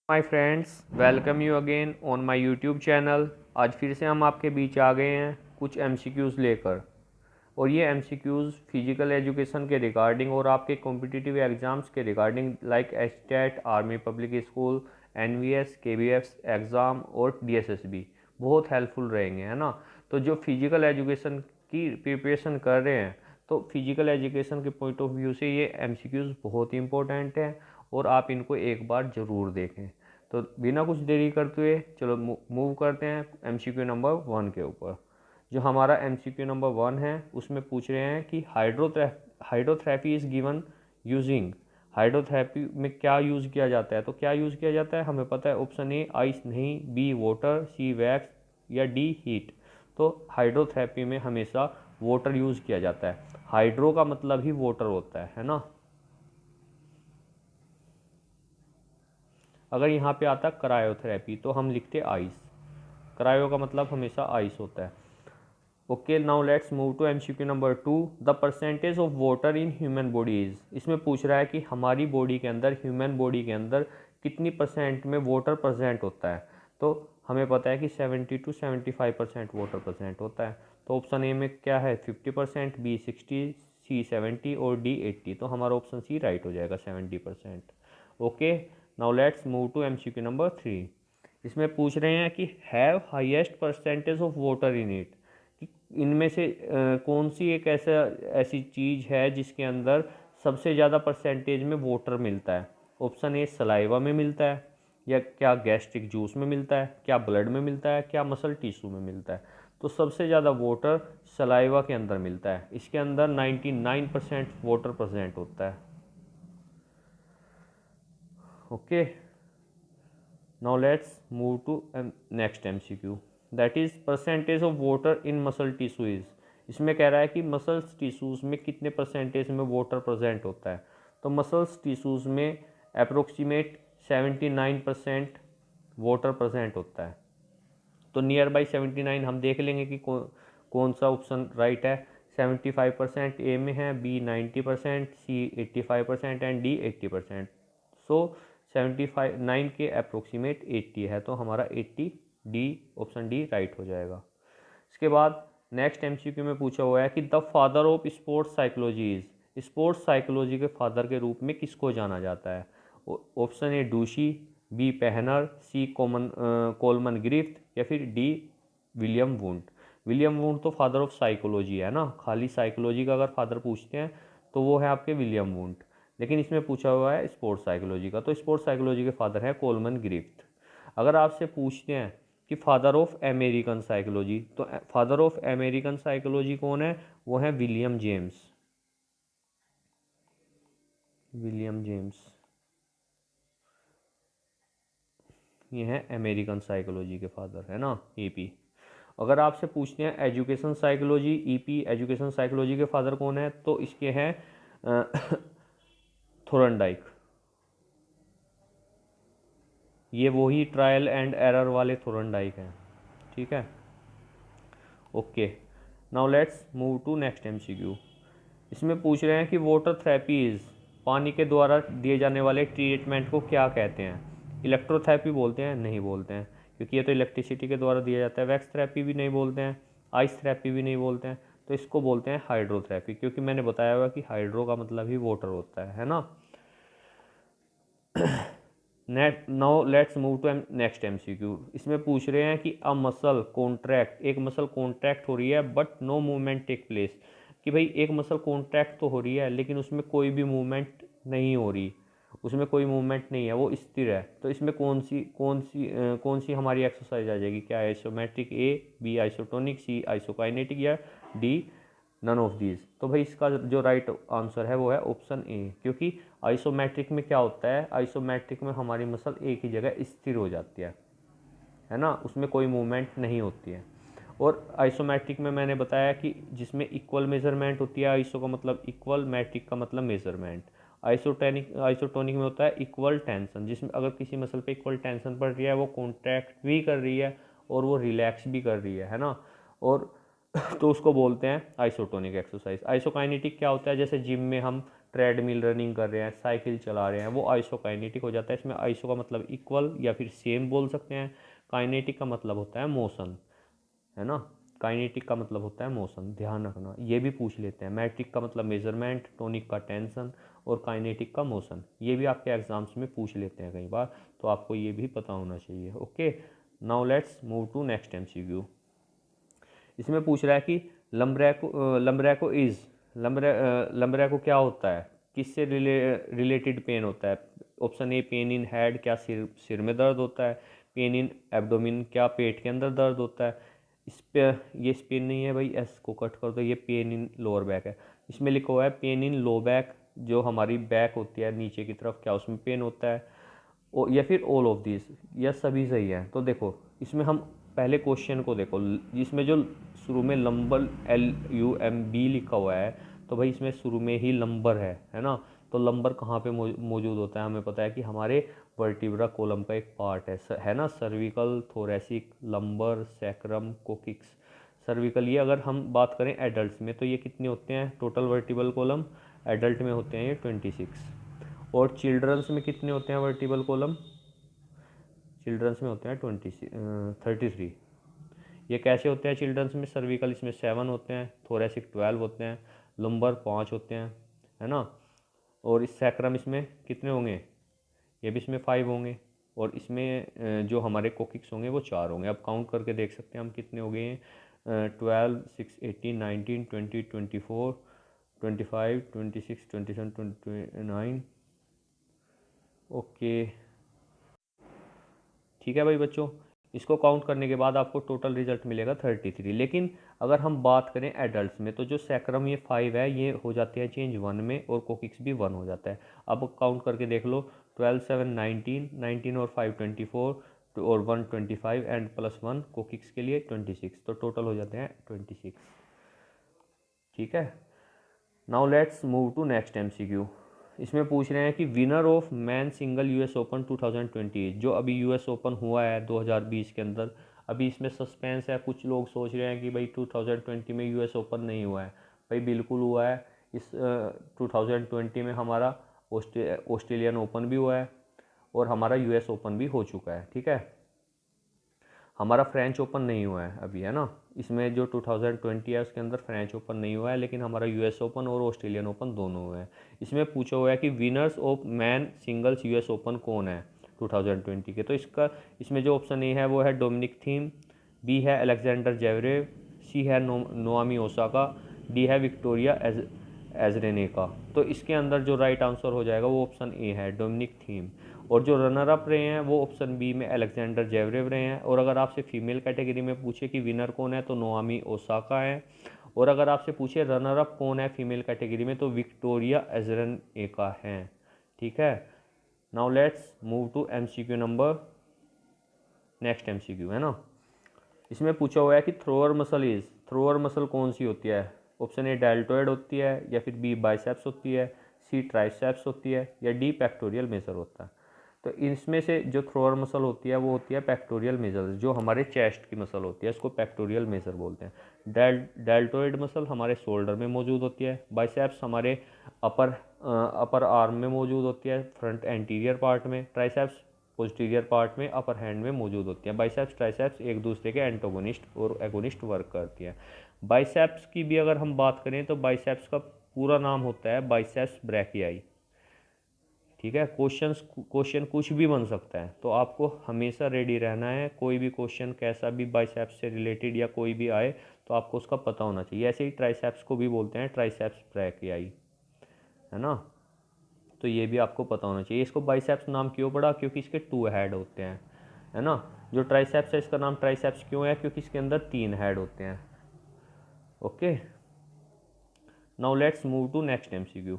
My friends, welcome you again on my YouTube channel. आज फिर से हम आपके बीच आ गए हैं कुछ एमसीक्यूज़ लेकर। और ये एमसीक्यूज़ फिजिकल एजुकेशन के रिगार्डिंग और आपके कॉम्पिटिटिव एग्ज़ाम्स के regarding like HTET, army public school, NVS, KVS exam और डीएसएसबी बहुत हेल्पफुल रहेंगे, है ना। तो जो फिजिकल एजुकेशन की प्रिपरेशन कर रहे हैं, तो फिजिकल एजुकेशन के पॉइंट ऑफ व्यू से ये एमसीक्यूज़ बहुत ही इंपॉर्टेंट हैं और आप इनको एक बार ज़रूर देखें। तो बिना कुछ देरी करते हुए चलो मूव करते हैं एमसीक्यू नंबर 1 के ऊपर। जो हमारा एमसीक्यू नंबर 1 है उसमें पूछ रहे हैं कि hydrotherapy is given using. Hydrotherapy में क्या यूज़ किया जाता है? तो क्या यूज़ किया जाता है हमें पता है। ऑप्शन ए आइस नहीं, बी वाटर, सी वैक्स या डी हीट। तो हाइड्रोथेरेपी में हमेशा वाटर यूज़ किया जाता है। हाइड्रो का मतलब ही वाटर होता है ना। अगर यहाँ पे आता क्रायोथेरेपी तो हम लिखते आइस। क्रायो का मतलब हमेशा आइस होता है। Okay, now let's move to MCQ number 2। The percentage of water in human body is. इसमें पूछ रहा है कि हमारी बॉडी के अंदर, ह्यूमन बॉडी के अंदर कितनी परसेंट में वाटर प्रेजेंट होता है। तो हमें पता है कि 70 to 75% वाटर प्रेजेंट होता है। तो ऑप्शन ए में क्या है? 50%, बी 60, सी 70 और डी 80। तो हमारा ऑप्शन सी राइट हो जाएगा, 70%। Okay, now let's move to MCQ number 3। इसमें पूछ रहे हैं कि have highest percentage of water in it. कि इनमें से कौन सी एक ऐसी चीज़ है जिसके अंदर सबसे ज़्यादा परसेंटेज में वाटर मिलता है। ऑप्शन ए सलाइवा में मिलता है, या क्या गैस्ट्रिक जूस में मिलता है, क्या ब्लड में मिलता है, क्या मसल टिश्यू में मिलता है। तो सबसे ज़्यादा वाटर सलाइवा के अंदर मिलता है। इसके अंदर 99% वाटर प्रेजेंट होता है। Okay, now let's move to next MCQ, that is percentage of water in muscle tissue is। इसमें कह रहा है कि मसल्स टिश्यूज़ में कितने परसेंटेज में वाटर प्रेजेंट होता है। तो मसल्स टिश्यूज़ में अप्रोक्सीमेट 79% वाटर प्रेजेंट होता है। तो नियर बाई 79 हम देख लेंगे कि कौन सा ऑप्शन राइट है। 75% ए में है, बी 90%, सी 85% एंड डी 80%। सो 75 के अप्रोक्सीमेट 80 है, तो हमारा 80 डी, ऑप्शन डी राइट हो जाएगा। इसके बाद नेक्स्ट एमसीक्यू में पूछा हुआ है कि the father of sports psychology is. Sports psychology के फादर के रूप में किसको जाना जाता है? ऑप्शन ए डूशी, बी पेहनर, सी कोलमन ग्रिफ्थ या फिर D William Wundt. William Wundt तो फादर ऑफ साइकोलॉजी है ना। खाली साइकोलॉजी का अगर फादर पूछते हैं तो वो है आपके विलियम वुंट। लेकिन इसमें पूछा हुआ है स्पोर्ट्स साइकोलॉजी का, तो स्पोर्ट्स साइकोलॉजी के फादर है कोलमन ग्रिफ्थ। अगर आपसे पूछते हैं कि फादर ऑफ अमेरिकन साइकोलॉजी, तो फादर ऑफ अमेरिकन साइकोलॉजी कौन है? वो है विलियम जेम्स। विलियम जेम्स ये है अमेरिकन साइकोलॉजी के फादर, है ना, ईपी। अगर आपसे पूछते हैं education psychology, EP education psychology के फादर कौन है, तो इसके हैं थोरनडाइक। ये वही ट्रायल एंड एरर वाले थोरनडाइक हैं, ठीक है। Okay, now let's move to next MCQ. इसमें पूछ रहे हैं कि वाटर थेरेपीज, पानी के द्वारा दिए जाने वाले ट्रीटमेंट को क्या कहते हैं? इलेक्ट्रोथेरेपी बोलते हैं? नहीं बोलते हैं, क्योंकि ये तो इलेक्ट्रिसिटी के द्वारा दिया जाता है। वैक्स थेरेपी भी नहीं बोलते हैं, आइस थेरेपी भी नहीं बोलते हैं। तो इसको बोलते हैं हाइड्रोथेरेपी, क्योंकि मैंने बताया हुआ कि हाइड्रो का मतलब ही वाटर होता है ना। Net now let's move to next MCQ. इसमें पूछ रहे हैं कि अ मसल कॉन्ट्रैक्ट, एक मसल कॉन्ट्रैक्ट हो रही है but no movement take place. कि भाई एक मसल कॉन्ट्रैक्ट तो हो रही है लेकिन उसमें कोई भी मूवमेंट नहीं हो रही, उसमें कोई मूवमेंट नहीं है, वो स्थिर है। तो इसमें कौन सी हमारी एक्सरसाइज आ जाएगी? क्या आइसोमेट्रिक, ए, बी आइसोटोनिक, सी आइसोकाइनेटिक या डी नन ऑफ दीज। तो भाई इसका जो राइट आंसर है वो है ऑप्शन ए, क्योंकि आइसोमेट्रिक में क्या होता है? आइसोमेट्रिक में हमारी मसल एक ही जगह स्थिर हो जाती है ना, उसमें कोई मूवमेंट नहीं होती है। और आइसोमेट्रिक में मैंने बताया कि जिसमें इक्वल मेजरमेंट होती है, आइसो का मतलब इक्वल, मैट्रिक का मतलब मेजरमेंट। आइसोटोनिक में होता है इक्वल टेंशन, जिसमें अगर किसी मसल पे इक्वल टेंशन पड़ रही है, वो कॉन्ट्रैक्ट भी कर रही है और वो रिलैक्स भी कर रही है ना। और तो उसको बोलते हैं आइसोटोनिक एक्सरसाइज। आइसोकाइनेटिक क्या होता है? जैसे जिम में हम ट्रेडमिल रनिंग कर रहे हैं, साइकिल चला रहे हैं, वो आइसोकाइनेटिक हो जाता है। इसमें आइसो का मतलब इक्वल या फिर सेम बोल सकते हैं, काइनेटिक का मतलब होता है मोशन, है ना। काइनेटिक का मतलब होता है मोशन, ध्यान रखना, ये भी पूछ लेते हैं। मैट्रिक का मतलब मेजरमेंट, टोनिक का टेंशन और काइनेटिक का मोशन, ये भी आपके एग्जाम्स में पूछ लेते हैं कई बार, तो आपको ये भी पता होना चाहिए। Okay, now let's move to next MCQ. इसमें पूछ रहा है कि लम्ब्रैको इज लम्ब्रैको क्या होता है, किससे रिलेटेड पेन होता है। Option A pain in head, क्या सिर में दर्द होता है। पेन इन एब्डोमिन, क्या पेट के अंदर दर्द होता है। इस पे ये पेन नहीं है भाई, एस को कट कर दो, ये पेन इन लोअर बैक है। इसमें लिखा हुआ है पेन इन लो बैक, जो हमारी बैक होती है नीचे की तरफ, क्या उसमें पेन होता है, या फिर ऑल ऑफ दिस, या सभी सही है। तो देखो इसमें हम पहले क्वेश्चन को देखो, जिसमें जो शुरू में लंबर LUMB लिखा हुआ है, तो भाई इसमें शुरू में ही लंबर है ना। तो लंबर कहाँ पे मौजूद होता है, हमें पता है कि हमारे वर्टिब्रा कोलम का एक पार्ट है ना, cervical, thoracic, lumbar, sacrum, coccyx. Cervical, ये अगर हम बात करें एडल्ट में तो ये कितने होते हैं टोटल वर्टिब्रल कॉलम, एडल्ट में होते हैं ये 26। और चिल्ड्रंस में कितने होते हैं वर्टिब्रल कॉलम, चिल्ड्रंस में होते हैं 33। ये कैसे होते हैं चिल्ड्रंस में, सर्विकल इसमें 7 होते हैं, थोरेसिक 12 होते हैं, लंबर 5 होते हैं, है ना। और इस सैक्रम इसमें कितने होंगे, ये भी इसमें 5 होंगे। और इसमें जो हमारे कोकिक्स होंगे वो 4 होंगे। अब काउंट करके देख सकते हैं हम कितने हो गए हैं, 12, 6, 18, 19, 20, 24, 25, 26, 27, 29। ओके, ठीक है भाई बच्चों, इसको काउंट करने के बाद आपको टोटल रिजल्ट मिलेगा 33। लेकिन अगर हम बात करें एडल्ट में तो जो सैक्रम ये 5 है ये हो जाते हैं चेंज 1 में, और कोकिक्स भी 1 हो जाता है। अब काउंट करके देख लो, 12, 7, 19, 19 और 5 24 और 1 25 एंड +1 कोकिक्स के लिए 26, तो टोटल हो जाते हैं 26। ठीक है, now let's move to next MCQ। इसमें पूछ रहे हैं कि winner of man single US open 2020, जो अभी US ओपन हुआ है 2020 के अंदर, अभी इसमें सस्पेंस है। कुछ लोग सोच रहे हैं कि भाई 2020 में US ओपन नहीं हुआ है, भाई बिल्कुल हुआ है। इस 2020 में हमारा ऑस्ट्रेलियन ओपन भी हुआ है और हमारा US ओपन भी हो चुका है। ठीक है, हमारा फ्रेंच ओपन नहीं हुआ है अभी, है ना। इसमें जो 2020 है उसके अंदर फ्रेंच ओपन नहीं हुआ है, लेकिन हमारा US ओपन और ऑस्ट्रेलियन ओपन दोनों हुए हैं। इसमें पूछा हुआ है कि winners of man singles US open कौन है 2020 के। तो इसमें जो ऑप्शन ए है वो है डोमिनिक थीम, बी है अलेक्जेंडर जेवरेव, सी है नोआमी ओसाका, डी है विक्टोरिया एजरेनेका। तो इसके अंदर जो राइट आंसर हो जाएगा वो ऑप्शन ए है डोमिनिक थीम। और जो रनर अप रहे हैं वो ऑप्शन बी में अलेक्जेंडर जेवरेव रहे हैं। और अगर आपसे फीमेल कैटेगरी में पूछे कि विनर कौन है तो नोआमी ओसाका है। और अगर आपसे पूछे रनर अप कौन है फीमेल कैटेगरी में तो विक्टोरिया एजरेनेका है। ठीक है, now let's move to MCQ number, next MCQ है ना। इसमें पूछा हुआ है कि थ्रोअर मसल कौन सी होती है। ऑप्शन ए डेल्टोइड होती है, या फिर बी बाइसेप्स होती है, सी ट्राइसेप्स होती है, या डी पेक्टोरियल मेजर होता है। तो इसमें से जो थ्रोअर मसल होती है वो होती है पेक्टोरियल मेजर, जो हमारे चेस्ट की मसल होती है इसको पेक्टोरियल मेजर बोलते हैं। डेल्टोइड मसल हमारे शोल्डर में मौजूद होती है, बाइसेप्स हमारे अपर आर्म में मौजूद होती है, फ्रंट एंटीरियर पार्ट में, ट्राइसेप्स पोस्टीरियर पार्ट में अपर हैंड में मौजूद होती है। बाइसेप्स ट्राइसेप्स एक दूसरे के एंटोगोनिस्ट और एगोनिस्ट वर्क करती है। बाइसेप्स की भी अगर हम बात करें तो बाइसेप्स का पूरा नाम होता है बाइसेप्स ब्रैकियाई। ठीक है, क्वेश्चन कुछ भी बन सकता है, तो आपको हमेशा रेडी रहना है। कोई भी क्वेश्चन कैसा भी बाइसेप्स से रिलेटेड या कोई भी आए तो आपको उसका पता होना चाहिए। ऐसे ही ट्राइसेप्स को भी बोलते हैं ट्राइसेप्स ब्रैकियाई, है ना। तो ये भी आपको पता होना चाहिए। इसको बाइसेप्स नाम क्यों पड़ा, क्योंकि इसके 2 हेड होते हैं, है ना। जो ट्राइसेप्स है इसका नाम ट्राइसेप्स क्यों है, क्योंकि इसके अंदर 3 हेड होते हैं। Okay, now let's move to next MCQ।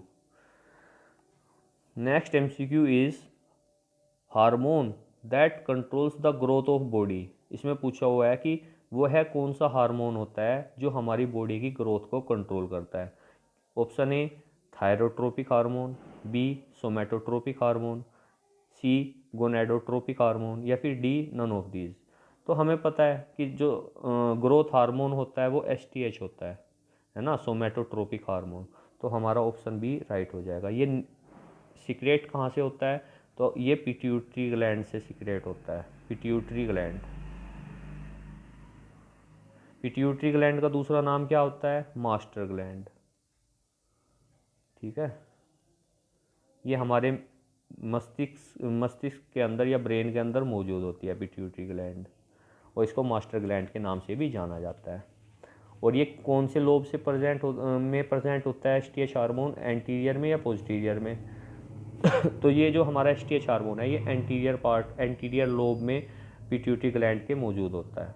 Next MCQ is hormone that controls the growth of body. इसमें पूछा हुआ है कि वो है कौन सा हार्मोन होता है जो हमारी बॉडी की ग्रोथ को कंट्रोल करता है। Option A thyrotropic hormone, B somatotropic hormone, C gonadotropic hormone, या फिर डी नन ऑफ दीज। तो हमें पता है कि जो ग्रोथ हार्मोन होता है वो STH होता है ना, सोमेटोट्रोपिक हार्मोन। तो हमारा ऑप्शन बी राइट हो जाएगा। ये सीक्रेट कहाँ से होता है, तो ये पिट्यूटरी ग्लैंड से सीक्रेट होता है। पिट्यूटरी ग्लैंड, पिट्यूटरी ग्लैंड का दूसरा नाम क्या होता है, मास्टर ग्लैंड। ठीक है, ये हमारे मस्तिष्क के अंदर या ब्रेन के अंदर मौजूद होती है पिट्यूटरी ग्लैंड, और इसको मास्टर ग्लैंड के नाम से भी जाना जाता है। और ये कौन से लोब से प्रेजेंट होता है S T H hormone, anterior में या पोस्टीरियर में? तो ये जो हमारा एस टी एच हार्मोन है ये एंटीरियर लोब में पिट्यूटरी ग्लैंड के मौजूद होता है।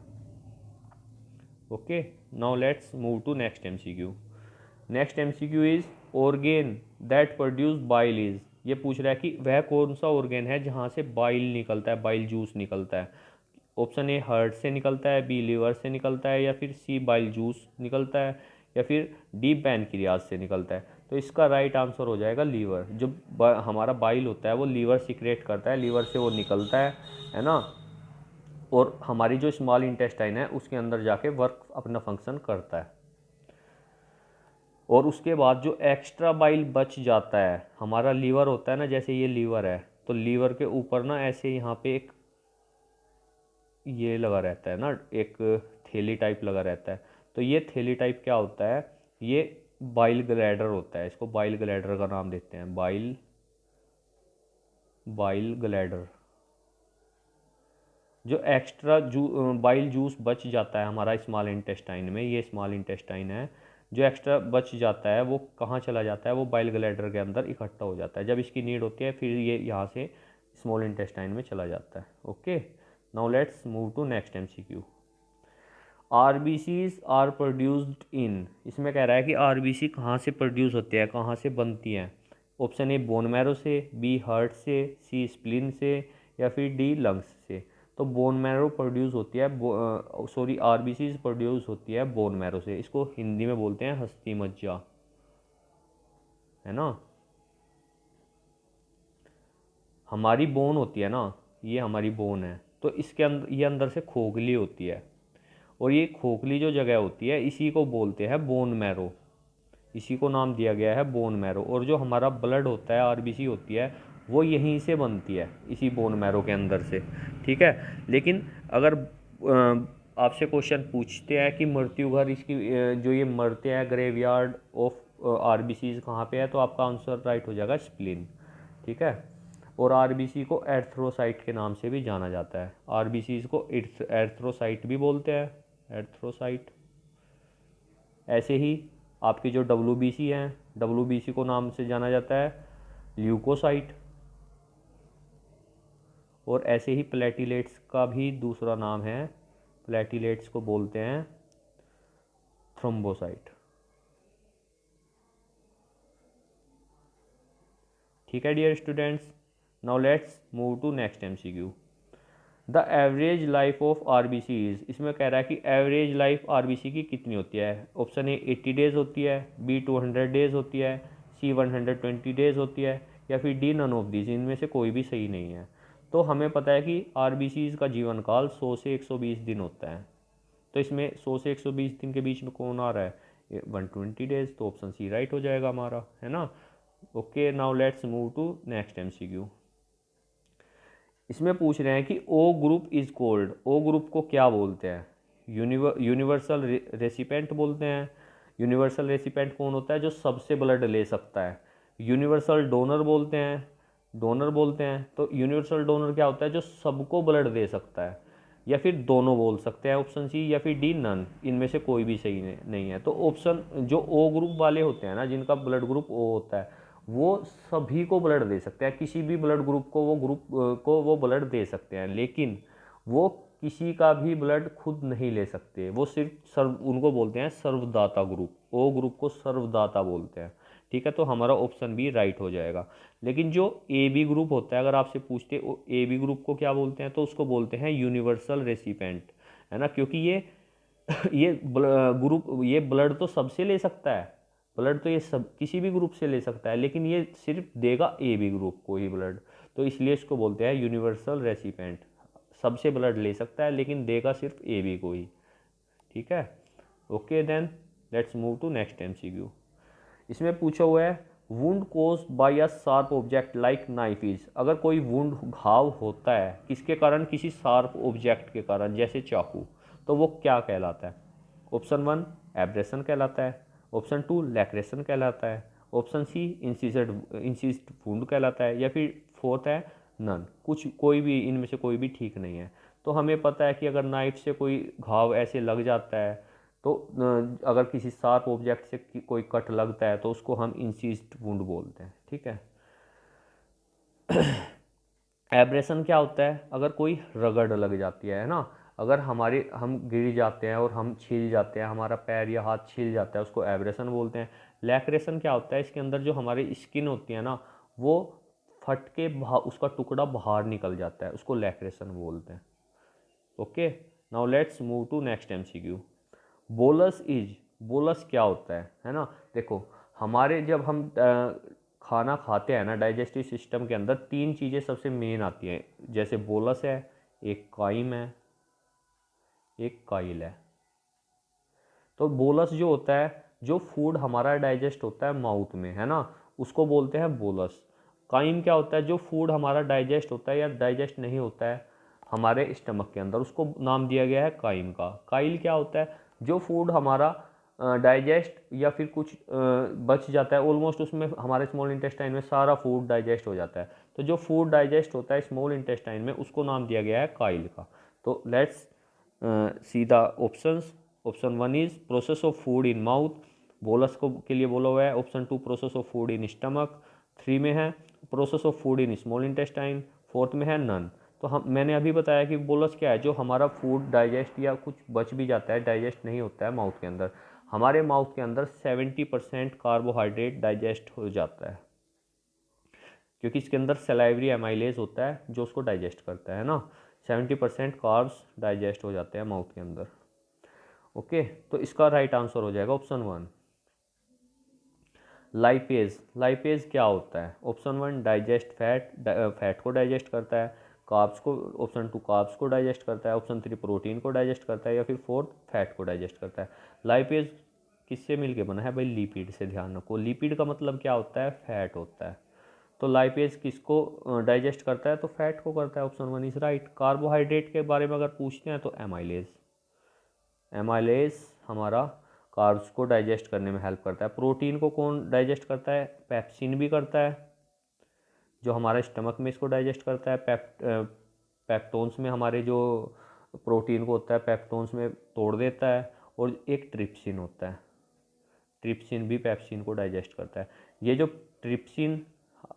Okay, now let's move to next MCQ. Next MCQ is organ that produce bile is. ये पूछ रहा है कि वह कौन सा ऑर्गेन है जहाँ से बाइल निकलता है, बाइल जूस निकलता है। ऑप्शन ए हार्ट से निकलता है, बी लीवर से निकलता है, या फिर सी बाइल जूस निकलता है, या फिर डी पैनक्रियाज से निकलता है। तो इसका राइट आंसर हो जाएगा लीवर। जो हमारा बाइल होता है वो लीवर सीक्रेट करता है, लीवर से वो निकलता है ना, और हमारी जो स्मॉल इंटेस्टाइन है उसके अंदर जाके वर्क अपना फंक्शन करता है। और उसके बाद जो एक्स्ट्रा बाइल बच जाता है, हमारा लीवर होता है ना, जैसे ये लीवर है, तो लीवर के ऊपर ना ऐसे यहाँ पे एक ये लगा रहता है ना, एक थैली टाइप लगा रहता है। तो ये थैली टाइप क्या होता है, ये बाइल ग्लैडर होता है। इसको बाइल ग्लैडर का नाम देते हैं, बाइल ग्लैडर। जो एक्स्ट्रा बाइल जूस बच जाता है हमारा स्मॉल इंटेस्टाइन में, ये स्मॉल इंटेस्टाइन है, जो एक्स्ट्रा बच जाता है वो कहाँ चला जाता है, वो बाइल ग्लैडर के अंदर इकट्ठा हो जाता है। जब इसकी नीड होती है फिर ये यहाँ से स्मॉल इंटेस्टाइन में चला जाता है। Okay, now let's move to next MCQ. RBCs are produced in. इसमें कह रहा है कि आरबीसी कहाँ से प्रोड्यूस होती है, कहाँ से बनती हैं। ऑप्शन ए बोन मैरो से, बी हार्ट से, सी स्प्लीन से, या फिर डी लंग्स से। तो बोन मैरो प्रोड्यूस होती है, आरबीसीज प्रोड्यूस होती है बोन मैरो से। इसको हिंदी में बोलते हैं हस्ती मज्जा, है ना। हमारी बोन होती है ना, ये हमारी बोन है, तो इसके अंदर ये अंदर से खोखली होती है, और ये खोखली जो जगह होती है इसी को बोलते हैं बोन मैरो, इसी को नाम दिया गया है बोन मैरो। और जो हमारा ब्लड होता है, आरबीसी होती है, वो यहीं से बनती है, इसी बोन मैरो के अंदर से। ठीक है, लेकिन अगर आपसे क्वेश्चन पूछते हैं कि मृत्यु घर इसकी जो ये मरते हैं ग्रेवयार्ड ऑफ आरबीसीज कहाँ पे है, तो आपका आंसर राइट हो जाएगा स्प्लीन। ठीक है, और आरबीसी को एर्थ्रोसाइट के नाम से भी जाना जाता है। आरबीसीज को एर्थ्रोसाइट भी बोलते हैं, एर्थ्रोसाइट। ऐसे ही आपकी जो डब्ल्यूबीसी हैं, डब्ल्यूबीसी को नाम से जाना जाता है ल्यूकोसाइट। और ऐसे ही प्लेटिलेट्स का भी दूसरा नाम है, प्लेटिलेट्स को बोलते हैं थ्रोम्बोसाइट। ठीक है dear students, now let's move to next MCQ. The average life of RBC is. इसमें कह रहा है कि एवरेज लाइफ आरबीसी की कितनी होती है। ऑप्शन ए 80 डेज होती है, बी 200 डेज होती है, सी 120 डेज होती है, या फिर डी नन ऑफ दिस। इनमें से कोई भी सही नहीं है। तो हमें पता है कि आरबीसीज का जीवन काल 100 से 120 दिन होता है। तो इसमें 100 से 120 दिन के बीच में कौन आ रहा है, 120 डेज। तो ऑप्शन सी राइट हो जाएगा हमारा, है ना। Okay, now let's move to next MCQ. इसमें पूछ रहे हैं कि O group is called. O group को क्या बोलते हैं, यूनिवर्सल रेसिपेंट बोलते हैं। यूनिवर्सल रेसिपेंट कौन होता है, जो सबसे ब्लड ले सकता है। यूनिवर्सल डोनर बोलते हैं, तो यूनिवर्सल डोनर क्या होता है, जो सबको ब्लड दे सकता है। या फिर दोनों बोल सकते हैं, ऑप्शन सी, या फिर डी नन। इनमें से कोई भी सही नहीं है। तो ऑप्शन जो ओ ग्रुप वाले होते हैं ना, जिनका ब्लड ग्रुप ओ होता है, वो सभी को ब्लड दे सकते हैं, किसी भी ब्लड ग्रुप को वो ब्लड दे सकते हैं, लेकिन वो किसी का भी ब्लड खुद नहीं ले सकते। वो सिर्फ उनको बोलते हैं सर्वदाता ग्रुप। ओ ग्रुप को सर्वदाता बोलते हैं। ठीक है, तो हमारा ऑप्शन बी राइट हो जाएगा। लेकिन जो ए बी ग्रुप होता है, अगर आपसे पूछते ए बी ग्रुप को क्या बोलते हैं, तो उसको बोलते हैं यूनिवर्सल रेसिपेंट, है ना। क्योंकि ये ग्रुप, ये ब्लड तो सबसे ले सकता है, ब्लड तो ये सब किसी भी ग्रुप से ले सकता है, लेकिन ये सिर्फ देगा ए बी ग्रुप को ही ब्लड। तो इसलिए इसको बोलते हैं यूनिवर्सल रेसिपेंट। सबसे ब्लड ले सकता है लेकिन देगा सिर्फ ए बी को ही। ठीक है, okay then let's move to next MCQ. इसमें पूछा हुआ है wound caused by a sharp object like knife is, अगर कोई वुंड घाव होता है किसके कारण, किसी शार्प ऑब्जेक्ट के कारण जैसे चाकू, तो वो क्या कहलाता है? ऑप्शन 1 एब्रेशन कहलाता है, ऑप्शन 2 लैक्रेशन कहलाता है, ऑप्शन सी इंसिस्ड वुंड कहलाता है, या फिर फोर्थ है नन, कुछ कोई भी इनमें से कोई भी ठीक नहीं है। तो हमें पता है कि अगर नाइफ से कोई घाव ऐसे लग जाता है, तो अगर किसी शार्प ऑब्जेक्ट से कोई कट लगता है तो उसको हम इंसिस्ड वुंड बोलते हैं, ठीक है। एब्रेशन क्या होता है? अगर कोई रगड़ लग जाती है ना, अगर हम गिर जाते हैं और हम छिल जाते हैं, हमारा पैर या हाथ छिल जाता है, उसको एब्रेशन बोलते हैं। लैक्रेशन क्या होता है? इसके अंदर जो हमारी स्किन होती है ना, वो फट के उसका टुकड़ा बाहर निकल जाता है, उसको लैक्रेशन बोलते हैं। Okay, now let's move to next MCQ. Bolus is, bolus क्या होता है ना? देखो, हमारे जब हम खाना खाते हैं ना, डाइजेस्टिव सिस्टम के अंदर 3 चीज़ें सबसे मेन आती हैं, जैसे बोलस है, एक काइम है, एक काइल है। तो बोलस जो होता है, जो फूड हमारा डाइजेस्ट होता है माउथ में, है ना, उसको बोलते हैं बोलस। काइम क्या होता है? जो फूड हमारा डाइजेस्ट होता है या डाइजेस्ट नहीं होता है हमारे स्टमक के अंदर, उसको नाम दिया गया है काइम का। काइल क्या होता है? जो फूड हमारा डाइजेस्ट या फिर कुछ बच जाता है, ऑलमोस्ट उसमें हमारे स्मॉल इंटेस्टाइन में सारा फूड डाइजेस्ट हो जाता है, तो जो फूड डाइजेस्ट होता है स्मॉल इंटेस्टाइन में, उसको नाम दिया गया है काइल का। तो let's see the options. Option 1 is process of food in mouth, bolus को के लिए बोला हुआ है। Option 2 process of food in stomach, 3 में है process of food in small intestine, 4th में है नन। तो मैंने अभी बताया कि बोलस क्या है? जो हमारा फूड डाइजेस्ट या कुछ बच भी जाता है, डाइजेस्ट नहीं होता है माउथ के अंदर, हमारे माउथ के अंदर 70% कार्बोहाइड्रेट डाइजेस्ट हो जाता है, क्योंकि इसके अंदर सलाइवरी एमाइलेज होता है जो उसको डाइजेस्ट करता है ना। 70% कार्ब्स डाइजेस्ट हो जाते हैं माउथ के अंदर। ओके, तो इसका राइट आंसर हो जाएगा ऑप्शन 1 लाइपेज। लाइपेज क्या होता है? ऑप्शन 1 डाइजेस्ट फैट, फैट को डाइजेस्ट करता है। कार्ब्स को, ऑप्शन 2 कार्ब्स को डाइजेस्ट करता है। ऑप्शन 3 प्रोटीन को डाइजेस्ट करता है, या फिर 4th फैट को डाइजेस्ट करता है। लाइपेज किससे मिलके बना है भाई? लिपिड से। ध्यान रखो, लिपिड का मतलब क्या होता है? फैट होता है। तो लाइपेज किसको डाइजेस्ट करता है? तो फैट को करता है। Option 1 is right. कार्बोहाइड्रेट के बारे में अगर पूछते हैं तो एमाइलेज, एमाइलेज हमारा कार्ब्स को डाइजेस्ट करने में हेल्प करता है। प्रोटीन को कौन डाइजेस्ट करता है? पेप्सिन भी करता है, जो हमारे स्टमक में इसको डाइजेस्ट करता है। पेप्टोन्स में हमारे जो प्रोटीन को होता है, पेप्टोन्स में तोड़ देता है। और एक ट्रिप्सिन होता है, ट्रिप्सिन भी पेप्सिन को डाइजेस्ट करता है। ये जो ट्रिप्सिन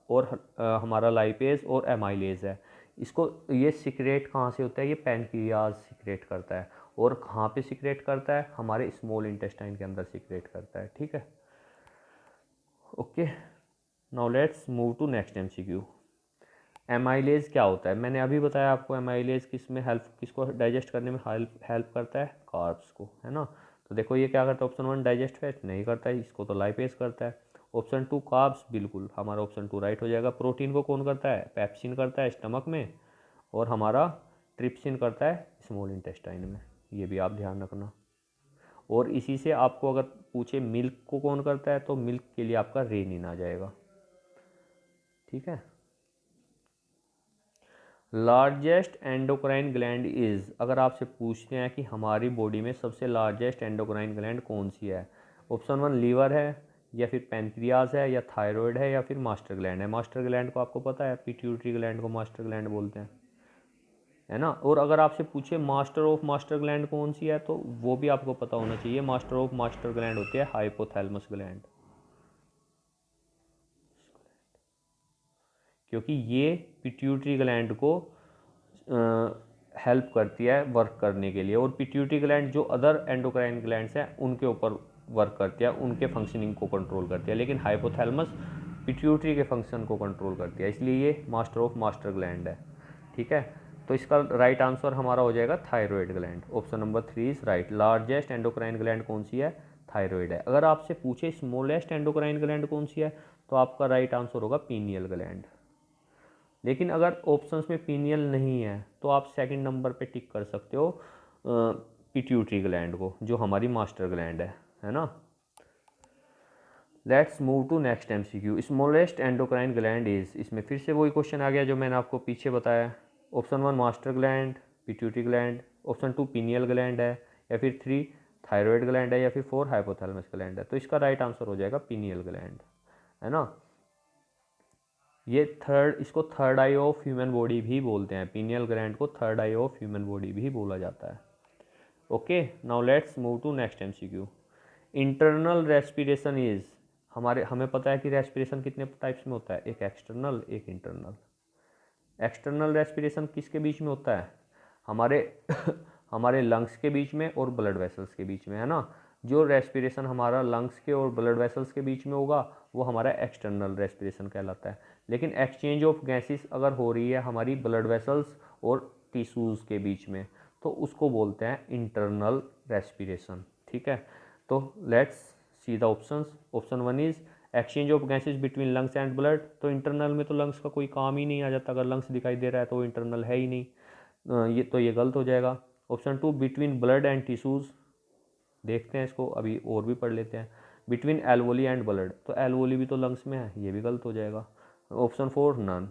और हमारा लाइपेज और एमाइलेज है, इसको, ये सिक्रेट कहाँ से होता है? ये पैनक्रियाज सिक्रेट करता है। और कहाँ पे सिक्रेट करता है? हमारे स्मॉल इंटेस्टाइन के अंदर सिक्रेट करता है, ठीक है। Okay, now let's move to next MCQ. Amylase क्या होता है? मैंने अभी बताया आपको, एमाइलेज किस में हेल्प, किसको डाइजेस्ट करने में हेल्प करता है? कार्ब्स को, है ना। तो देखो ये क्या करता है? ऑप्शन 1 डाइजेस्ट फैट नहीं करता है, इसको तो लाइपेज करता है। ऑप्शन 2 कार्ब्स, बिल्कुल हमारा ऑप्शन 2 राइट हो जाएगा। प्रोटीन को कौन करता है? पेप्सिन करता है स्टमक में, और हमारा ट्रिप्सिन करता है स्मॉल इंटेस्टाइन में, ये भी आप ध्यान रखना। और इसी से आपको अगर पूछे मिल्क को कौन करता है, तो मिल्क के लिए आपका रेनिन आ जाएगा, ठीक है। लार्जेस्ट एंडोक्राइन ग्लैंड इज, अगर आपसे पूछते हैं कि हमारी बॉडी में सबसे लार्जेस्ट एंडोक्राइन ग्लैंड कौन सी है, ऑप्शन 1 लीवर है, या फिर पैनक्रियाज है, या थायराइड है, या फिर मास्टर ग्लैंड है। मास्टर ग्लैंड को आपको पता है, पिट्यूटरी ग्लैंड को मास्टर ग्लैंड बोलते हैं, है ना। और अगर आपसे पूछे मास्टर ऑफ मास्टर ग्लैंड कौन सी है, तो वो भी आपको पता होना चाहिए। मास्टर ऑफ मास्टर ग्लैंड होती है हाइपोथैलेमस ग्लैंड, क्योंकि ये पिट्यूटरी ग्लैंड को हेल्प करती है वर्क करने के लिए। और पिट्यूटरी ग्लैंड जो अदर एंडोक्राइन ग्लैंड्स हैं उनके ऊपर वर्क करती है, उनके फंक्शनिंग को कंट्रोल करती है, लेकिन हाइपोथैलेमस पिट्यूटरी के फंक्शन को कंट्रोल करती है, इसलिए ये मास्टर ऑफ मास्टर ग्लैंड है, ठीक है। तो इसका राइट आंसर हमारा हो जाएगा thyroid gland. Option number 3 is right. Largest endocrine gland कौन सी है? थायराइड है। अगर आपसे पूछे स्मॉलेस्ट एंडोक्राइन ग्लैंड कौन सी है, तो आपका राइट आंसर होगा पीनियल ग्लैंड। लेकिन अगर ऑप्शंस में पीनियल नहीं है, तो आप सेकंड नंबर पे टिक कर सकते हो पिट्यूटरी ग्लैंड को, जो हमारी मास्टर ग्लैंड है ना। Let's move to next MCQ. Smallest endocrine gland is, इसमें फिर से वही क्वेश्चन आ गया जो मैंने आपको पीछे बताया। Option 1 master gland, pituitary gland, option 2 pineal gland है, या फिर 3 थायराइड ग्लैंड है, या फिर 4 हाइपोथैलेमस ग्लैंड है। तो इसका राइट आंसर हो जाएगा पीनियल ग्लैंड, है ना। ये इसको third eye of human body भी बोलते हैं, पीनियल ग्लैंड को third eye of human body भी बोला जाता है। Okay, now let's move to next MCQ. Internal respiration is, हमें पता है कि रेस्पिरेशन कितने टाइप्स में होता है, एक एक्सटर्नल एक इंटरनल। एक्सटर्नल रेस्पिरेशन किसके बीच में होता है, हमारे हमारे लंग्स के बीच में और ब्लड वेसल्स के बीच में, है ना। जो रेस्पिरेशन हमारा लंग्स के और ब्लड वेसल्स के बीच में होगा वो हमारा एक्सटर्नल रेस्पिरेशन कहलाता है। लेकिन एक्सचेंज ऑफ गैसेस अगर हो रही है हमारी ब्लड वेसल्स और टिश्यूज़ के बीच में तो उसको बोलते हैं इंटरनल रेस्पिरेशन, ठीक है। तो let's see the options. Option 1 is exchange of gases between lungs and blood. तो इंटरनल में तो लंग्स का कोई काम ही नहीं आ जाता, अगर लंग्स दिखाई दे रहा है तो वो इंटरनल है ही नहीं, ये गलत हो जाएगा। Option 2 between blood and tissues, देखते हैं इसको अभी और भी पढ़ लेते हैं। बिटवीन एल्वोली एंड ब्लड, तो एल्वोली भी तो लंग्स में है, ये भी गलत हो जाएगा। Option 4 none.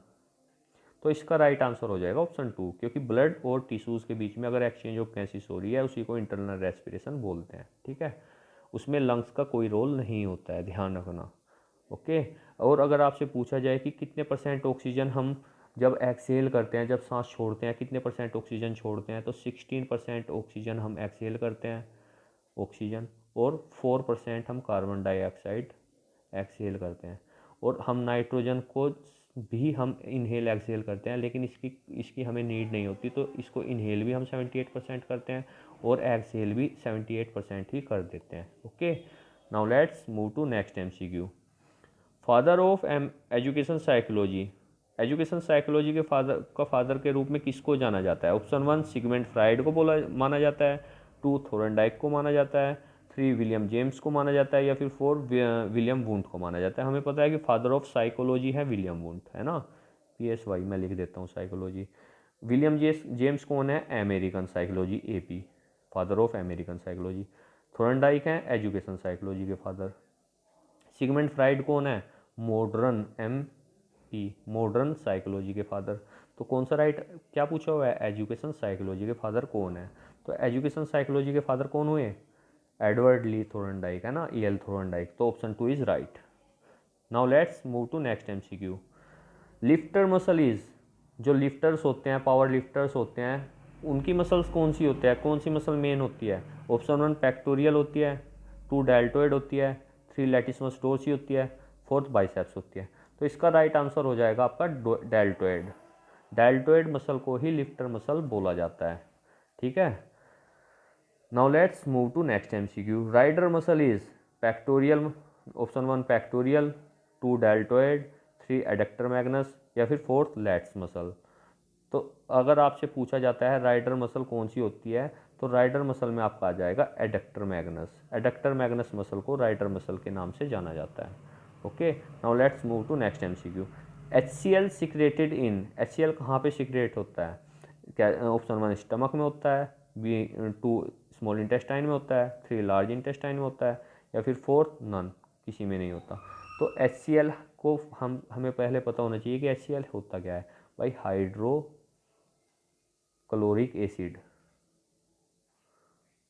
तो इसका राइट आंसर हो जाएगा ऑप्शन 2, क्योंकि ब्लड और टिश्यूज़ के बीच में अगर एक्सचेंज ऑफ गैसेस हो रही है उसी को इंटरनल रेस्पिरेशन बोलते हैं, ठीक है। उसमें लंग्स का कोई रोल नहीं होता है, ध्यान रखना। ओके, और अगर आपसे पूछा जाए कि कितने % ऑक्सीजन हम जब एक्सहेल करते हैं, जब सांस छोड़ते हैं, कितने % ऑक्सीजन छोड़ते हैं, तो 16% ऑक्सीजन हम एक्सहेल करते हैं ऑक्सीजन, और 4% हम कार्बन डाइऑक्साइड एक्सहेल करते हैं। और हम नाइट्रोजन को भी हम इनहेल एक्सहेल करते हैं, लेकिन इसकी हमें नीड नहीं होती, तो इसको इनहेल भी हम 78% करते हैं और एक्सहेल भी 78% ही कर देते हैं। Okay, now let's move to next MCQ. Father of education psychology, education psychology के फादर के रूप में किसको जाना जाता है। ऑप्शन 1 सिगमंड फ्राइड को माना जाता है, 2 थोरनडाइक को माना जाता है, 3 विलियम जेम्स को माना जाता है, या फिर 4 विलियम वुंट को माना जाता है। हमें पता है कि फादर ऑफ साइकोलॉजी है विलियम वुंट, है ना। PSY मैं लिख देता हूँ साइकोलॉजी। विलियम जेम्स कौन है, American psychology AP, father of American psychology. Thorndike हैं एजुकेशन साइकोलॉजी के फादर। सिगमंड फ्राइड कौन है, मॉडर्न MP, मॉडर्न साइकोलॉजी के फादर। तो कौन सा राइट, क्या पूछा हुआ है, एजुकेशन साइकोलॉजी के फादर कौन है। तो एजुकेशन साइकोलॉजी के फादर कौन हुए, एडवर्ड ली थोरनडाइक, है ना, EL थोरनडाइक। तो option 2 is right. Now let's move to next MCQ। Lifter muscle is, जो लिफ्टर्स होते हैं, पावर लिफ्टर्स होते हैं, उनकी मसल्स कौन सी होती है, कौन सी मसल मेन होती है। ऑप्शन 1 पेक्टोरियल होती है, 2 डेल्टोइड होती है, 3 लैटिसमस डोर्सी होती है, 4 बाइसेप्स होती है। तो इसका राइट आंसर हो जाएगा आपका डेल्टोइड। डेल्टोइड मसल को ही लिफ्टर मसल बोला जाता है, ठीक है। Now let's move to next MCQ। Rider muscle is pectoral, option 1 pectoral, 2 deltoid, 3 adductor magnus, या फिर 4 लैट्स मसल। तो अगर आपसे पूछा जाता है राइडर मसल कौन सी होती है, तो राइडर मसल में आपका आ जाएगा adductor magnus. Adductor magnus muscle को राइडर मसल के नाम से जाना जाता है। Okay, now let's move to next MCQ। HCl secreted in, HCl कहाँ पे सिक्रेट होता है, क्या ऑप्शन 1 स्टमक में होता है, B2 स्मॉल इंटेस्टाइन में होता है, 3 लार्ज इंटेस्टाइन में होता है, या फिर 4 नन, किसी में नहीं होता। तो HCl को हमें पहले पता होना चाहिए कि HCl होता क्या है भाई, hydro chloric acid,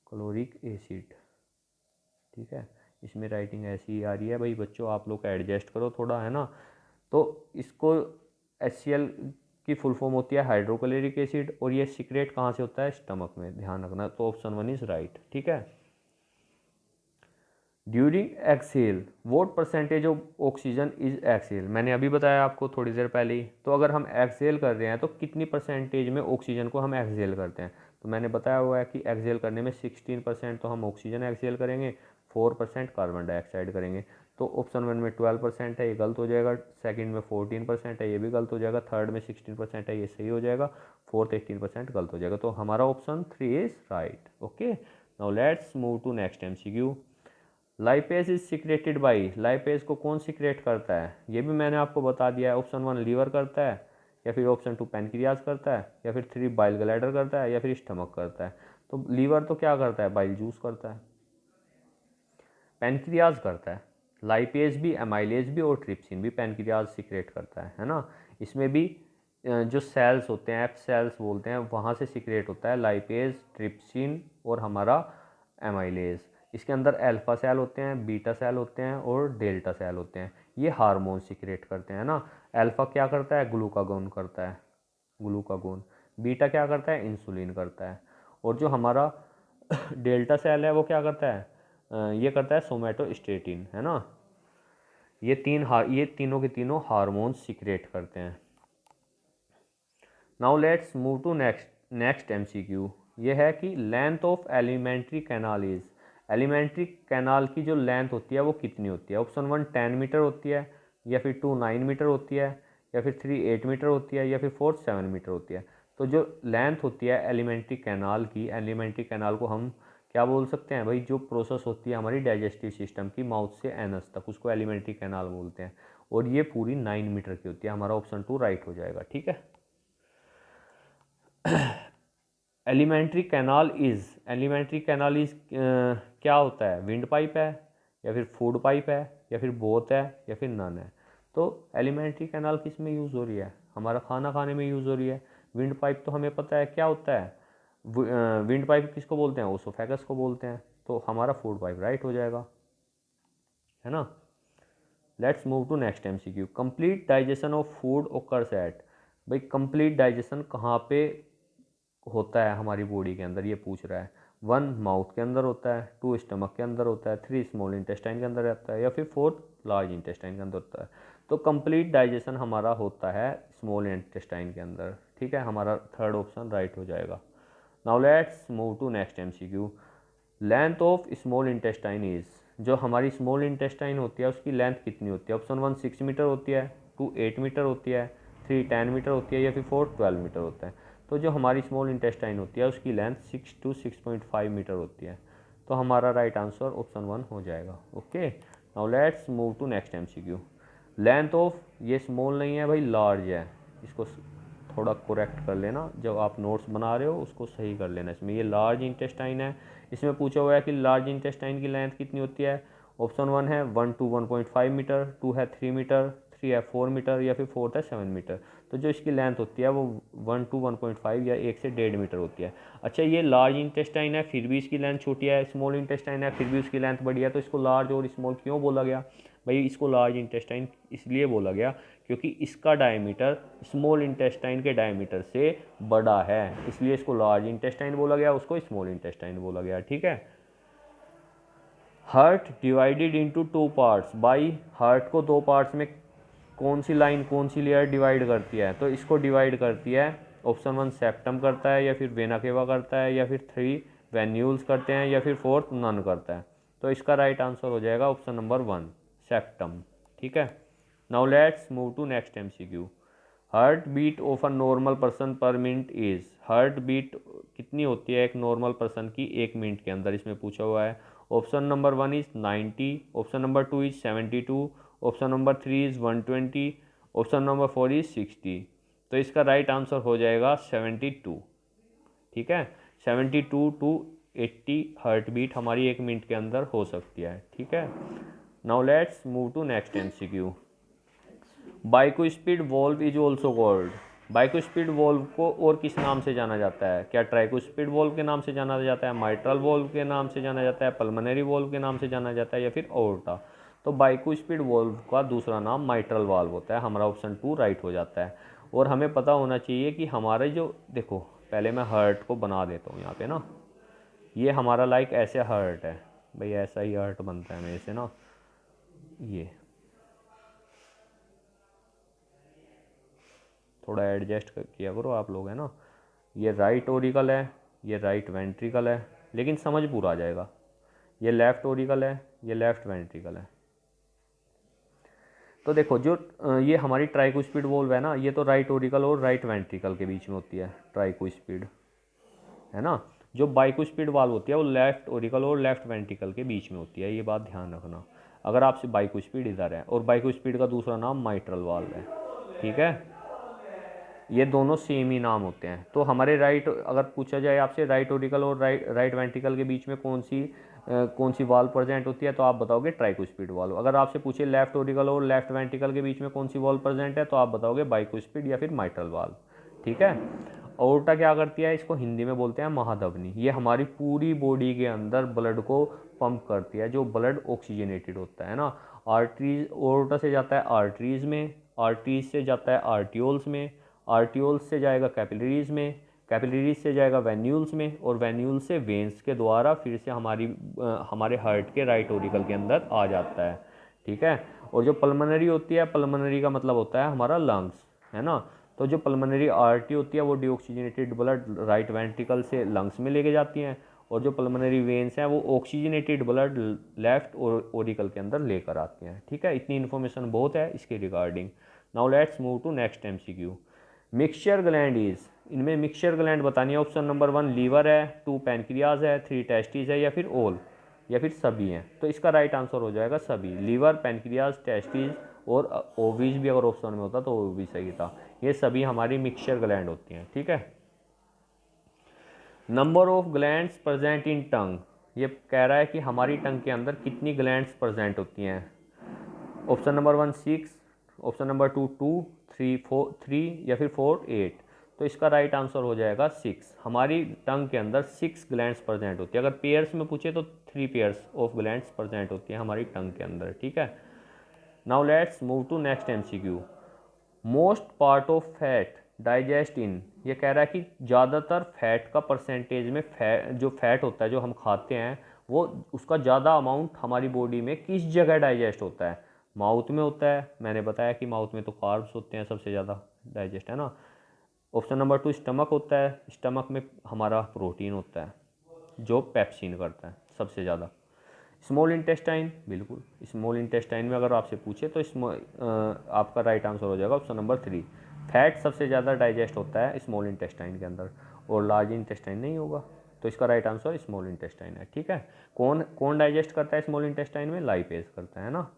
chloric acid, ठीक है। इसमें राइटिंग ऐसी आ रही है भाई बच्चों, आप लोग एडजस्ट करो थोड़ा, है ना। तो इसको HCl की फुल फॉर्म होती है हाइड्रोक्लोरिक एसिड, और ये सीक्रेट कहाँ से होता है, स्टमक में, ध्यान रखना। तो ऑप्शन 1 इज राइट, ठीक है। During exhale what percentage of oxygen is exhale, मैंने अभी बताया आपको थोड़ी देर पहले ही। तो अगर हम एक्सहेल कर रहे हैं तो कितनी परसेंटेज में ऑक्सीजन को हम एक्सहेल करते हैं, तो मैंने बताया हुआ है कि एक्सहेल करने में 16% तो हम ऑक्सीजन एक्सहेल करेंगे, 4% कार्बन डाइऑक्साइड करेंगे। तो ऑप्शन 1 में 12% है, ये गलत हो जाएगा। सेकंड में 14% है, ये भी गलत हो जाएगा। थर्ड में 16% है, ये सही हो जाएगा। फोर्थ 18% गलत हो जाएगा। तो हमारा option 3 is right. Okay, now let's move to next MCQ। Lipase is secreted by, lipase को कौन सिक्रेट करता है, ये भी मैंने आपको बता दिया है। ऑप्शन 1 लीवर करता है, या फिर ऑप्शन 2 पैनक्रियाज करता है, या फिर 3 बाइल ग्लैडर करता है, या फिर स्टमक करता है। तो लीवर तो क्या करता है, बाइल जूस करता है। पैनक्रियाज करता है, लाइपेज भी, एमाइलेज भी और ट्रिप्सिन भी पैनक्रियाज सिक्रेट करता है ना। इसमें भी जो सेल्स होते हैं, एफ सेल्स बोलते हैं, वहाँ से सिक्रेट होता है लाइपेज, ट्रिप्सिन और हमारा एमाइलेज। इसके अंदर अल्फा सेल होते हैं, बीटा सेल होते हैं और डेल्टा सेल होते हैं। ये हार्मोन सिक्रेट करते हैं ना। अल्फा क्या करता है, ग्लूकागोन करता है, ग्लूकागोन। बीटा क्या करता है, इंसुलिन करता है। और जो हमारा डेल्टा सेल है वो क्या करता है, ये करता है सोमेटोस्टेटिन, है ना। ये तीनों के तीनों हार्मोन सिक्रेट करते हैं। Now let's move to next MCQ. ये है कि length of alimentary canal is, alimentary canal की जो लेंथ होती है वो कितनी होती है। ऑप्शन 1 10 मीटर होती है, या फिर 2 9 मीटर होती है, या फिर 3 8 मीटर होती है, या फिर 4 7 मीटर होती है। तो जो लेंथ होती है एलिमेंट्री कैनाल की, एलिमेंट्री कैनाल को हम क्या बोल सकते हैं भाई, जो प्रोसेस होती है हमारी डाइजेस्टिव सिस्टम की माउथ से एनस तक, उसको एलिमेंट्री कैनाल बोलते हैं। और ये पूरी 9 मीटर की होती है। हमारा ऑप्शन 2 राइट हो जाएगा, ठीक है। एलिमेंट्री कैनाल इज क्या होता है, विंड पाइप है, या फिर फूड पाइप है, या फिर बोथ है, या फिर नन है। तो एलिमेंट्री कैनाल किस में यूज़ हो रही है, हमारा खाना खाने में यूज़ हो रही है। विंड पाइप तो हमें पता है क्या होता है, विंड पाइप किसको बोलते हैं, ओसोफेगस को बोलते हैं। तो हमारा फूड पाइप राइट हो जाएगा, है ना। Let's move to next MCQ. Complete digestion of food occurs at, भाई कंप्लीट डाइजेशन कहाँ पे होता है हमारी बॉडी के अंदर, ये पूछ रहा है। 1 माउथ के अंदर होता है, 2 स्टमक के अंदर होता है, 3 स्मॉल इंटेस्टाइन के अंदर रहता है, या फिर 4 लार्ज इंटेस्टाइन के अंदर होता है। तो कंप्लीट डाइजेशन हमारा होता है स्मॉल इंटेस्टाइन के अंदर, ठीक है। हमारा थर्ड ऑप्शन राइट हो जाएगा। Now let's move to next MCQ. Length of small intestine is, जो हमारी स्मॉल इंटेस्टाइन होती है उसकी लेंथ कितनी होती है। ऑप्शन 1 6 मीटर होती है, 2 8 मीटर होती है, 3 10 मीटर होती है, या फिर 4 12 मीटर होता है। तो जो हमारी स्मॉल इंटेस्टाइन होती है उसकी लेंथ 6 to 6.5 मीटर होती है। तो हमारा राइट आंसर ऑप्शन 1 हो जाएगा। Okay, now let's move to next MCQ. Length of, ये स्मॉल नहीं है भाई, लार्ज है। इसको थोड़ा करेक्ट कर लेना, जब आप नोट्स बना रहे हो उसको सही कर लेना। इसमें ये लार्ज इंटेस्टाइन है। इसमें पूछा हुआ है कि लार्ज इंटेस्टाइन की लेंथ कितनी होती है। ऑप्शन 1 है 1 to 1.5 मीटर, 2 है 3 मीटर, 3 है 4 मीटर, या फिर 4 है 7 मीटर। तो जो इसकी लेंथ होती है वो 1 to 1.5 या 1 से 1.5 मीटर होती है। अच्छा, ये लार्ज इंटेस्टाइन है फिर भी इसकी लेंथ छोटी है, स्मॉल इंटेस्टाइन है फिर भी उसकी लेंथ बड़ी है। तो इसको लार्ज और स्मॉल क्यों बोला गया भाई, इसको लार्ज इंटेस्टाइन इसलिए बोला गया क्योंकि इसका डायमीटर स्मॉल इंटेस्टाइन के डायमीटर से बड़ा है, इसलिए इसको लार्ज इंटेस्टाइन बोला गया, उसको स्मॉल इंटेस्टाइन बोला गया, ठीक है। Heart divided into 2 parts by, heart को 2 पार्ट्स में कौन सी लाइन, कौन सी लेयर डिवाइड करती है। तो इसको डिवाइड करती है, ऑप्शन 1 सेप्टम करता है, या फिर वेना केवा करता है, या फिर 3 वेन्यूल्स करते हैं, या फिर 4 नन करता है। तो इसका राइट आंसर हो जाएगा ऑप्शन नंबर 1 सेप्टम, ठीक है। Now let's move to next MCQ. Heart beat of a normal person per minute is, heart beat कितनी होती है एक नॉर्मल पर्सन की 1 मिनट के अंदर, इसमें पूछा हुआ है। Option number 1 is 90, option number 2 is 72, option number 3 is 120, option number 4 is 60। तो इसका राइट आंसर हो जाएगा 72, ठीक है। 72 to 80 हार्ट बीट हमारी 1 मिनट के अंदर हो सकती है, ठीक है। Now let's move to next MCQ. Bicuspid valve is also called, bicuspid valve को और किस नाम से जाना जाता है। क्या ट्राइकोस्पीड वॉल्व के नाम से जाना जाता है, माइट्रल वॉल्व के नाम से जाना जाता है, पल्मोनरी वॉल्व के नाम से जाना जाता है, या फिर ओर्टा। तो बाइकोस्पीड वॉल्व का दूसरा नाम माइट्रल वाल्व होता है। हमारा ऑप्शन 2 राइट हो जाता है। और हमें पता होना चाहिए कि हमारे जो, देखो पहले मैं हार्ट को बना देता हूँ यहाँ पे ना, ये हमारा लाइक ऐसे हार्ट है भाई, ऐसा ही हार्ट बनता है मेरे से ना। ये थोड़ा एडजस्ट किया करो आप लोग, है ना। ये राइट ओरिकल है, ये राइट वेंट्रिकल है, लेकिन समझ पूरा आ जाएगा। ये लेफ्ट ओरिकल है, ये लेफ्ट वेंट्रिकल है। तो देखो जो ये हमारी ट्राइकोस्पीड वॉल्व है ना, ये तो राइट ओरिकल और राइट वेंट्रिकल के बीच में होती है ट्राइकोस्पीड, है ना। जो बाइकोस्पीड वाल्व होती है वो लेफ्ट ओरिकल और लेफ्ट वेंट्रिकल के बीच में होती है, ये बात ध्यान रखना। अगर आपसे बाइकोस्पीड इधर है, और बाइकोस्पीड का दूसरा नाम माइट्रल वाल्व है, ठीक है। ये दोनों सेम ही नाम होते हैं। तो हमारे राइट, अगर पूछा जाए आपसे राइट ओरिकल और राइट वेंट्रिकल के बीच में कौन सी कौन सी वाल्व प्रेजेंट होती है, तो आप बताओगे ट्राइकोस्पिड वाल्व। अगर आपसे पूछे लेफ्ट ओरिकल और लेफ्ट वेंट्रिकल के बीच में कौन सी वाल्व प्रेजेंट है, तो आप बताओगे बाइकोस्पिड या फिर माइट्रल वाल्व। ठीक है। अओर्टा क्या करती है, इसको हिंदी में बोलते हैं महाधमनी। ये हमारी पूरी बॉडी के अंदर ब्लड को पंप करती है, जो ब्लड ऑक्सीजनेटेड होता है ना। आर्टरीज, अओर्टा से जाता है आर्टरीज में, आर्टरीज से जाता है आर्टियोल्स में, आर्टियोल्स से जाएगा कैपिलरीज में, कैपिलरीज से जाएगा वेन्यूल्स में, और वेन्यूल से वेंस के द्वारा फिर से हमारे हार्ट के राइट ओरिकल के अंदर आ जाता है। ठीक है। और जो पल्मोनरी होती है, पल्मोनरी का मतलब होता है हमारा लंग्स, है ना। तो जो पल्मोनरी आर्टरी होती है वो डीऑक्सीजनेटेड ब्लड राइट वेंट्रिकल से लंग्स में लेके जाती हैं, और जो पल्मोनरी वेन्स हैं वो ऑक्सीजनेटेड ब्लड लेफ्ट ओरिकल के अंदर लेकर आती हैं। ठीक है। इतनी इन्फॉर्मेशन बहुत है इसके regarding. Now let's move to next MCQ. Mixture gland is, इनमें मिक्सचर ग्लैंड बतानी है। ऑप्शन नंबर 1 लीवर है, 2 पैनक्रियाज है, 3 टेस्टिस है, या फिर ऑल, या फिर सभी हैं। तो इसका राइट आंसर हो जाएगा सभी। लीवर, पैनक्रियाज, टेस्टिस और ओवीज भी अगर ऑप्शन में होता तो वो भी सही था। ये सभी हमारी मिक्सचर ग्लैंड होती हैं। ठीक है। Number of glands present in tongue, ये कह रहा है कि हमारी टंग के अंदर कितनी ग्लैंड्स प्रेजेंट होती हैं। ऑप्शन नंबर 1 6, ऑप्शन नंबर 2 2, 3 4 3, या फिर 4 8। तो इसका राइट आंसर हो जाएगा 6। हमारी टंग के अंदर 6 ग्लैंड्स प्रेजेंट होती है। अगर पेयर्स में पूछे तो 3 पेयर्स ऑफ ग्लैंड्स प्रेजेंट होती है हमारी टंग के अंदर। ठीक है। Now let's move to next MCQ. Most part of fat digest in, ये कह रहा है कि ज़्यादातर फैट का परसेंटेज में जो फैट होता है जो हम खाते हैं वो उसका ज़्यादा अमाउंट हमारी बॉडी में किस जगह डाइजेस्ट होता है। माउथ में होता है, मैंने बताया कि माउथ में तो कार्ब्स होते हैं सबसे ज़्यादा डाइजेस्ट, है ना। ऑप्शन नंबर 2 स्टमक होता है, स्टमक में हमारा प्रोटीन होता है जो पेप्सिन करता है सबसे ज़्यादा। स्मॉल इंटेस्टाइन, बिल्कुल स्मॉल इंटेस्टाइन में अगर आपसे पूछे तो आपका राइट आंसर हो जाएगा ऑप्शन नंबर 3। फैट सबसे ज़्यादा डाइजेस्ट होता है स्मॉल इंटेस्टाइन के अंदर, और लार्ज इंटेस्टाइन नहीं होगा। तो इसका राइट आंसर स्मॉल इंटेस्टाइन है। ठीक है। कौन कौन डाइजेस्ट करता है स्मॉल इंटेस्टाइन में, लाइपेज करता है ना।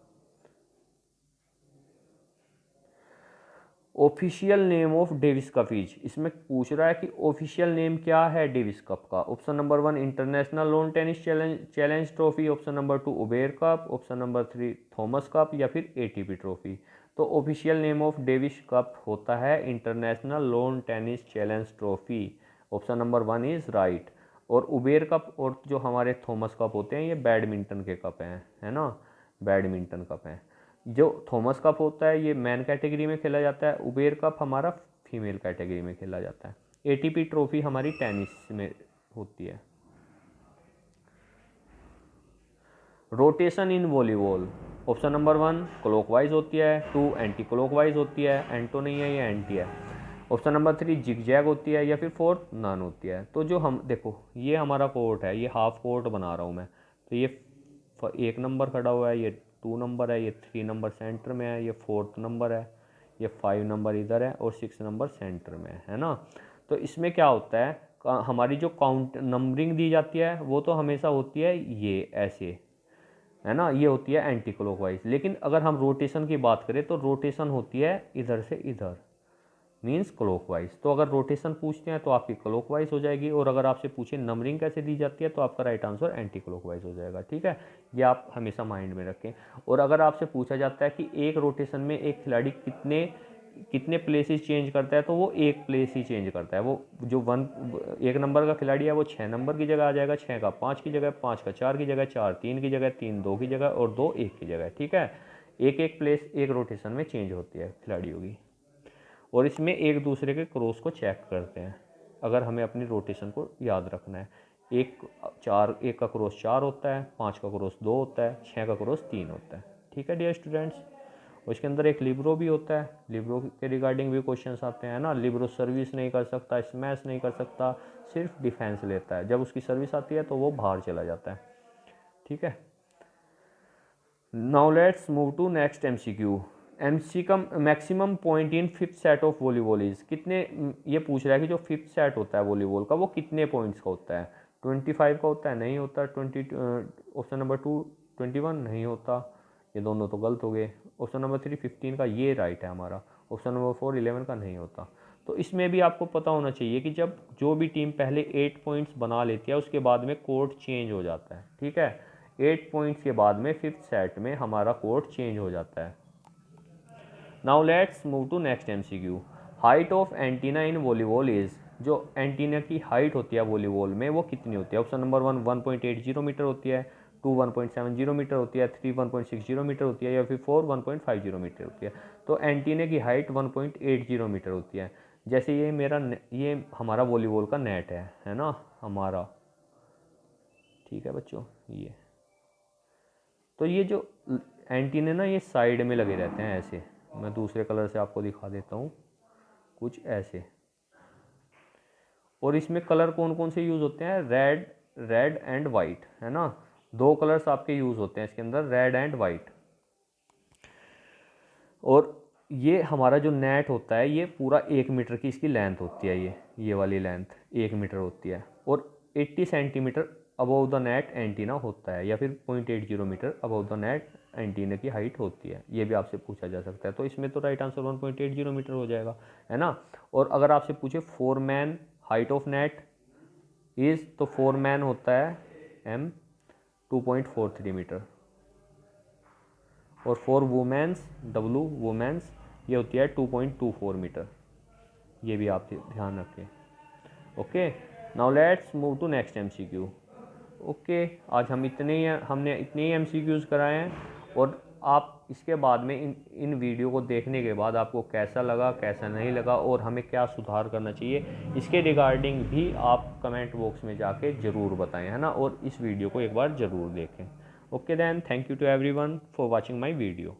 Official name of Davis cup is, इसमें पूछ रहा है कि ऑफिशियल नेम क्या है डेविस कप का। Option number 1 international lawn tennis challenge trophy, option number 2 Uber cup, option number 3 Thomas cup, या फिर एटीपी ट्रॉफी। तो official name of Davis cup होता है international lawn tennis challenge trophy. Option number 1 is right. और Uber cup और जो हमारे Thomas cup होते हैं ये बैडमिंटन के कप हैं, है ना, बैडमिंटन कप हैं। जो थॉमस कप होता है ये मैन कैटेगरी में खेला जाता है, उबेर कप हमारा फीमेल कैटेगरी में खेला जाता है। एटीपी ट्रॉफी हमारी टेनिस में होती है। रोटेशन इन वॉलीबॉल, ऑप्शन नंबर 1 क्लॉकवाइज होती है, 2 एंटी क्लॉकवाइज होती है, एंटो नहीं है, ये एंटी है। ऑप्शन नंबर 3 जिगजैग होती है, या फिर 4 नन होती है। तो जो हम देखो ये हमारा कोर्ट है, ये हाफ कोर्ट बना रहा हूँ मैं, तो ये 1 नंबर खड़ा हुआ है, ये 2 नंबर है, ये 3 नंबर सेंटर में है, ये 4th नंबर है, ये 5 नंबर इधर है, और 6 नंबर सेंटर में है ना। तो इसमें क्या होता है, हमारी जो काउंट नंबरिंग दी जाती है वो तो हमेशा होती है ये ऐसे, है ना, ये होती है एंटी क्लॉकवाइज। लेकिन अगर हम रोटेशन की बात करें तो रोटेशन होती है इधर से इधर, मीन्स क्लॉकवाइज। तो अगर रोटेशन पूछते हैं तो आपकी क्लॉकवाइज हो जाएगी, और अगर आपसे पूछे नंबरिंग कैसे दी जाती है तो आपका राइट आंसर एंटी क्लॉकवाइज हो जाएगा। ठीक है। ये आप हमेशा माइंड में रखें। और अगर आपसे पूछा जाता है कि एक रोटेशन में एक खिलाड़ी कितने कितने प्लेसेस चेंज करता है, तो वो एक प्लेस ही चेंज करता है। वो जो 1 नंबर का खिलाड़ी है वो 6 नंबर की जगह आ जाएगा, 6 का 5 की जगह, 5 का 4 की जगह, 4 3 की जगह, 3 2 की जगह, और 2 1 की जगह। ठीक है। एक एक प्लेस एक रोटेशन में चेंज होती है खिलाड़ियों की, और इसमें एक दूसरे के क्रॉस को चेक करते हैं अगर हमें अपनी रोटेशन को याद रखना है। एक का क्रॉस 4 होता है, 5 का क्रॉस 2 होता है, 6 का क्रॉस 3 होता है। ठीक है डियर स्टूडेंट्स। और इसके अंदर एक लिब्रो भी होता है, लिब्रो के रिगार्डिंग भी क्वेश्चंस आते हैं ना। लिब्रो सर्विस नहीं कर सकता, स्मैश नहीं कर सकता, सिर्फ डिफेंस लेता है। जब उसकी सर्विस आती है तो वो बाहर चला जाता है। ठीक है। Now let's move to next MCQ. Maximum point in 5th set of volleyball is, कितने, ये पूछ रहा है कि जो 5th सेट होता है वॉलीबॉल का वो कितने पॉइंट्स का होता है। 25 का होता है, नहीं होता। 20, ऑप्शन नंबर 2 21 नहीं होता, ये दोनों तो गलत हो गए। ऑप्शन नंबर 3 15 का ये राइट है हमारा। ऑप्शन नंबर 4 11 का नहीं होता। तो इसमें भी आपको पता होना चाहिए कि जब जो भी टीम पहले 8 पॉइंट्स बना लेती है उसके बाद में कोड चेंज हो जाता है, ठीक है। 8 पॉइंट्स के बाद में 5th सेट में हमारा कोड चेंज हो जाता है। Now let's move to next MCQ. Height of antenna in volleyball is, जो एंटीना की हाइट होती है वॉलीबॉल में वो कितनी होती है? ऑप्शन नंबर 1 1.80 मीटर होती है, 2 1.70 मीटर होती है, 3 1.60 मीटर होती है, या फिर 4 1.50 मीटर होती है। तो एंटीने की हाइट 1.80 मीटर होती है। जैसे ये हमारा वॉलीबॉल का नेट है ना हमारा, ठीक है बच्चों। ये तो ये जो एंटीने ना ये साइड में लगे रहते हैं ऐसे, मैं दूसरे कलर से आपको दिखा देता हूँ, कुछ ऐसे। और इसमें कलर कौन कौन से यूज़ होते हैं? रेड एंड वाइट, है ना। 2 कलर्स आपके यूज़ होते हैं इसके अंदर, रेड एंड वाइट। और ये हमारा जो नेट होता है ये पूरा 1 मीटर की इसकी लेंथ होती है, ये वाली लेंथ 1 मीटर होती है। और 80 centimetre above the net antenna होता है, या फिर 0.80 metre above the net antenna की हाइट होती है। ये भी आपसे पूछा जा सकता है। तो इसमें तो राइट आंसर 1.80 मीटर हो जाएगा, है ना। और अगर आपसे पूछे 4 man height of net is, तो 4 मैन होता है m 2.43 मीटर। और 4 वुमेन्स W वुमेन्स ये होती है 2.24 मीटर। ये भी आप ध्यान रखें। Okay, now let's move to next MCQ. Okay, आज हमने इतने ही एमसीक्यूज़ कराए हैं। और आप इसके बाद में इन वीडियो को देखने के बाद आपको कैसा लगा, कैसा नहीं लगा, और हमें क्या सुधार करना चाहिए, इसके रिगार्डिंग भी आप कमेंट बॉक्स में जाके ज़रूर बताएं, है ना। और इस वीडियो को एक बार ज़रूर देखें। Okay then, thank you to everyone for watching my video.